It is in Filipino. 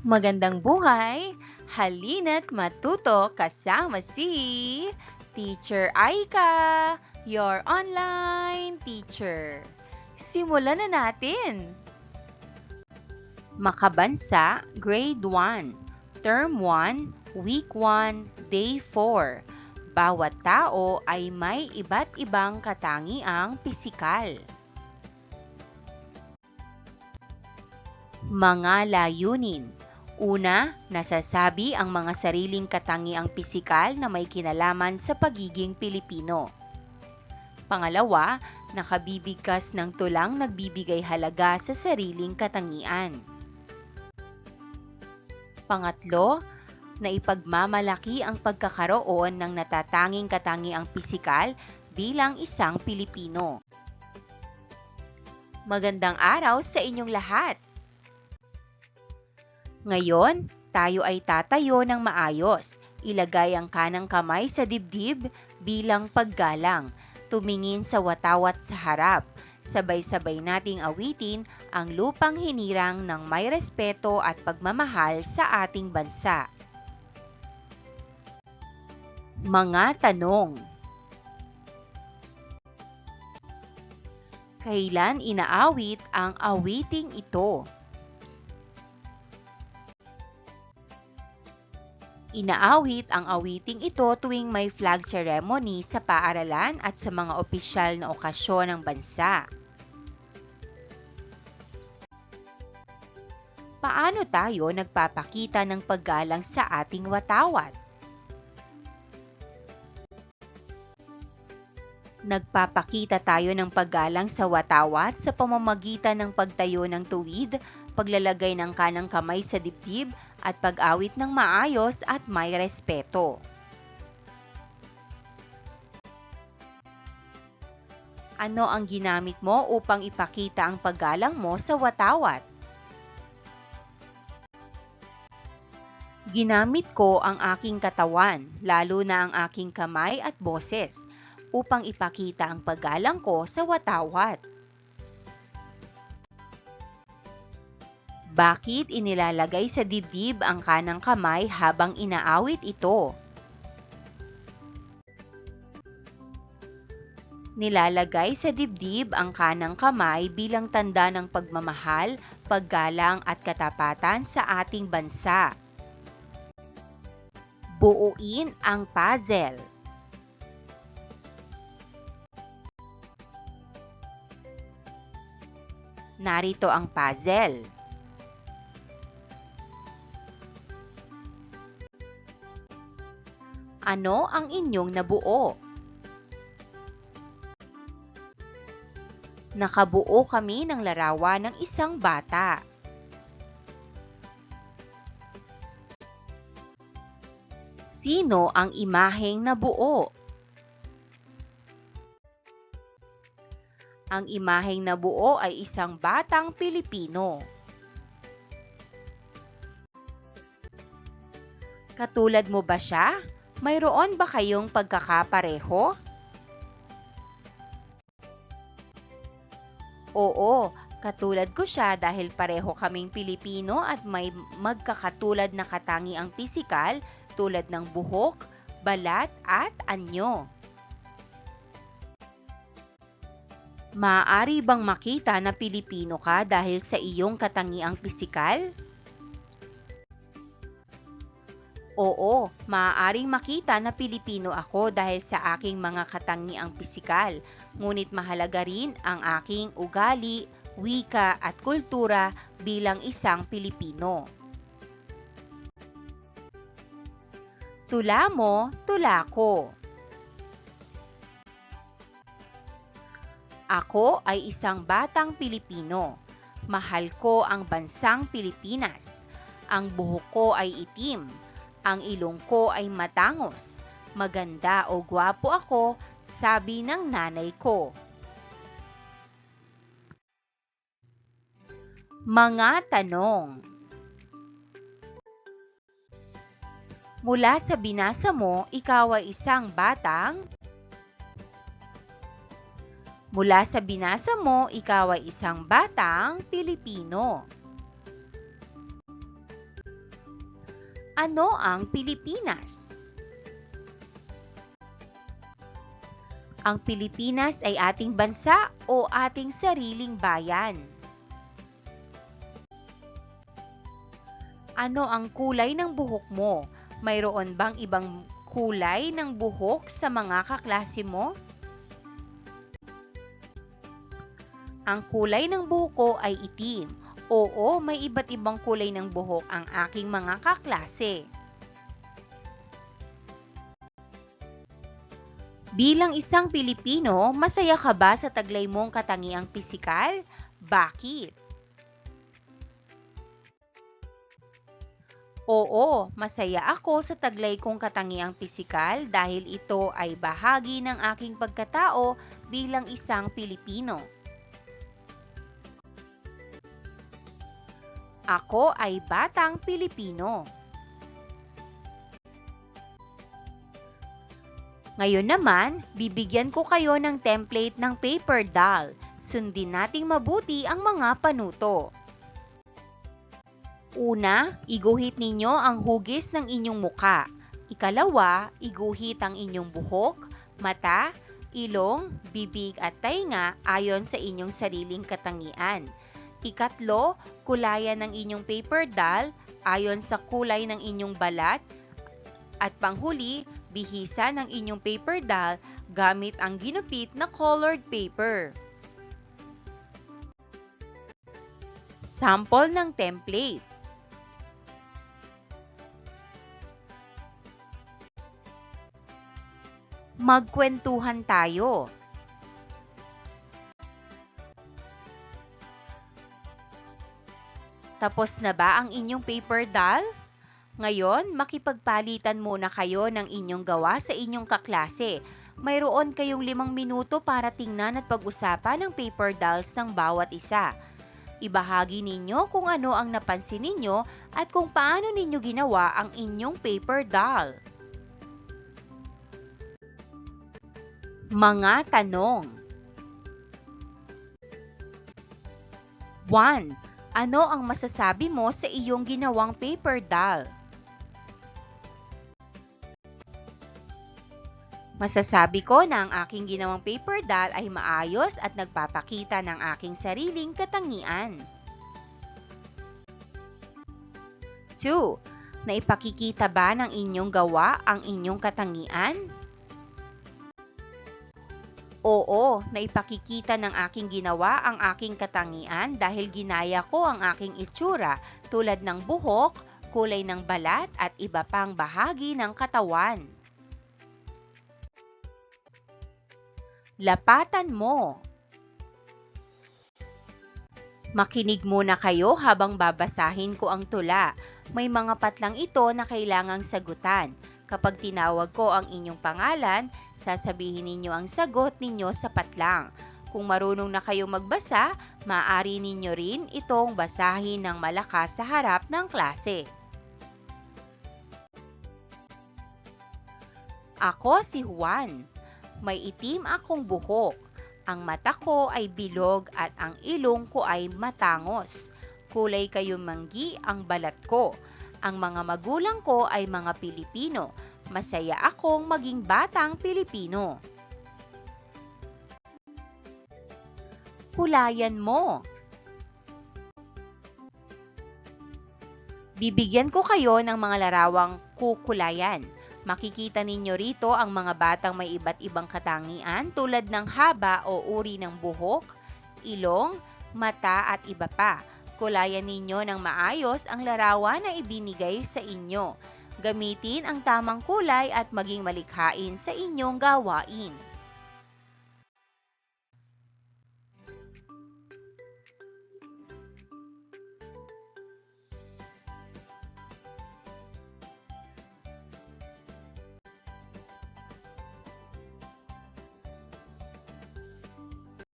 Magandang buhay! Halina't matuto kasama si Teacher Aika, your online teacher. Simulan na natin! Makabansa, Grade 1, Term 1, Week 1, Day 4. Bawat tao ay may iba't ibang katangiang pisikal. Mga layunin. Una, nasasabi ang mga sariling katangiang pisikal na may kinalaman sa pagiging Pilipino. Pangalawa, nakabibigkas ng tulang nagbibigay halaga sa sariling katangian. Pangatlo, naipagmamalaki ang pagkakaroon ng natatanging katangiang pisikal bilang isang Pilipino. Magandang araw sa inyong lahat! Ngayon, tayo ay tatayo ng maayos. Ilagay ang kanang kamay sa dibdib bilang paggalang. Tumingin sa watawat sa harap. Sabay-sabay nating awitin ang lupang hinirang ng may respeto at pagmamahal sa ating bansa. Mga tanong. Kailan inaawit ang awiting ito? Inaawit ang awiting ito tuwing may flag ceremony sa paaralan at sa mga opisyal na okasyon ng bansa. Paano tayo nagpapakita ng paggalang sa ating watawat? Nagpapakita tayo ng paggalang sa watawat sa pamamagitan ng pagtayo ng tuwid, paglalagay ng kanang kamay sa dibdib, at pag-awit ng maayos at may respeto. Ano ang ginamit mo upang ipakita ang paggalang mo sa watawat? Ginamit ko ang aking katawan, lalo na ang aking kamay at boses, upang ipakita ang paggalang ko sa watawat. Bakit inilalagay sa dibdib ang kanang kamay habang inaawit ito? Nilalagay sa dibdib ang kanang kamay bilang tanda ng pagmamahal, paggalang at katapatan sa ating bansa. Buuin ang puzzle. Narito ang puzzle. Ano ang inyong nabuo? Nakabuo kami ng larawan ng isang bata. Sino ang imaheng nabuo? Ang imaheng nabuo ay isang batang Pilipino. Katulad mo ba siya? Mayroon ba kayong pagkakapareho? Oo, katulad ko siya dahil pareho kaming Pilipino at may magkakatulad na katangiang pisikal tulad ng buhok, balat at anyo. Maaari bang makita na Pilipino ka dahil sa iyong katangiang pisikal? Oo, maaaring makita na Pilipino ako dahil sa aking mga katangiang pisikal, ngunit mahalaga rin ang aking ugali, wika at kultura bilang isang Pilipino. Tula mo, tula ko. Ako ay isang batang Pilipino. Mahal ko ang bansang Pilipinas. Ang buhok ko ay itim. Ang ilong ko ay matangos. Maganda o gwapo ako, sabi ng nanay ko. Mga tanong. Mula sa binasa mo, ikaw ay isang batang Mula sa binasa mo, ikaw ay isang batang Pilipino. Ano ang Pilipinas? Ang Pilipinas ay ating bansa o ating sariling bayan? Ano ang kulay ng buhok mo? Mayroon bang ibang kulay ng buhok sa mga kaklase mo? Ang kulay ng buhok ko ay itim. Oo, may iba't ibang kulay ng buhok ang aking mga kaklase. Bilang isang Pilipino, masaya ka ba sa taglay mong katangiang pisikal? Bakit? Oo, masaya ako sa taglay kong katangiang pisikal dahil ito ay bahagi ng aking pagkatao bilang isang Pilipino. Ako ay batang Pilipino. Ngayon naman, bibigyan ko kayo ng template ng paper doll. Sundin nating mabuti ang mga panuto. Una, iguhit ninyo ang hugis ng inyong muka. Ikalawa, iguhit ang inyong buhok, mata, ilong, bibig at tainga ayon sa inyong sariling katangian. Ikatlo, kulayan ng inyong paper doll ayon sa kulay ng inyong balat. At panghuli, bihisa ng inyong paper doll gamit ang ginupit na colored paper. Sample ng template. Magkwentuhan tayo. Tapos na ba ang inyong paper doll? Ngayon, makipagpalitan muna kayo ng inyong gawa sa inyong kaklase. Mayroon kayong 5 minuto para tingnan at pag-usapan ang paper dolls ng bawat isa. Ibahagi ninyo kung ano ang napansin ninyo at kung paano ninyo ginawa ang inyong paper doll. Mga tanong. 1. Ano ang masasabi mo sa iyong ginawang paper doll? Masasabi ko na ang aking ginawang paper doll ay maayos at nagpapakita ng aking sariling katangian. 2. Naipakikita ba ng inyong gawa ang inyong katangian? Oo, naipakikita ng aking ginawa ang aking katangian dahil ginaya ko ang aking itsura tulad ng buhok, kulay ng balat at iba pang bahagi ng katawan. Lapatan mo. Makinig muna kayo habang babasahin ko ang tula. May mga patlang ito na kailangang sagutan. Kapag tinawag ko ang inyong pangalan, sasabihin ninyo ang sagot ninyo sa patlang. Kung marunong na kayong magbasa, maaari ninyo rin itong basahin ng malakas sa harap ng klase. Ako si Juan. May itim akong buhok. Ang mata ko ay bilog at ang ilong ko ay matangos. Kulay kayumanggi ang balat ko. Ang mga magulang ko ay mga Pilipino. Masaya akong maging batang Pilipino. Hulayan mo. Bibigyan ko kayo ng mga larawang kukulayan. Makikita ninyo rito ang mga batang may iba't ibang katangian tulad ng haba o uri ng buhok, ilong, mata at iba pa. Kulayan ninyo ng maayos ang larawan na ibinigay sa inyo. Gamitin ang tamang kulay at maging malikhain sa inyong gawain.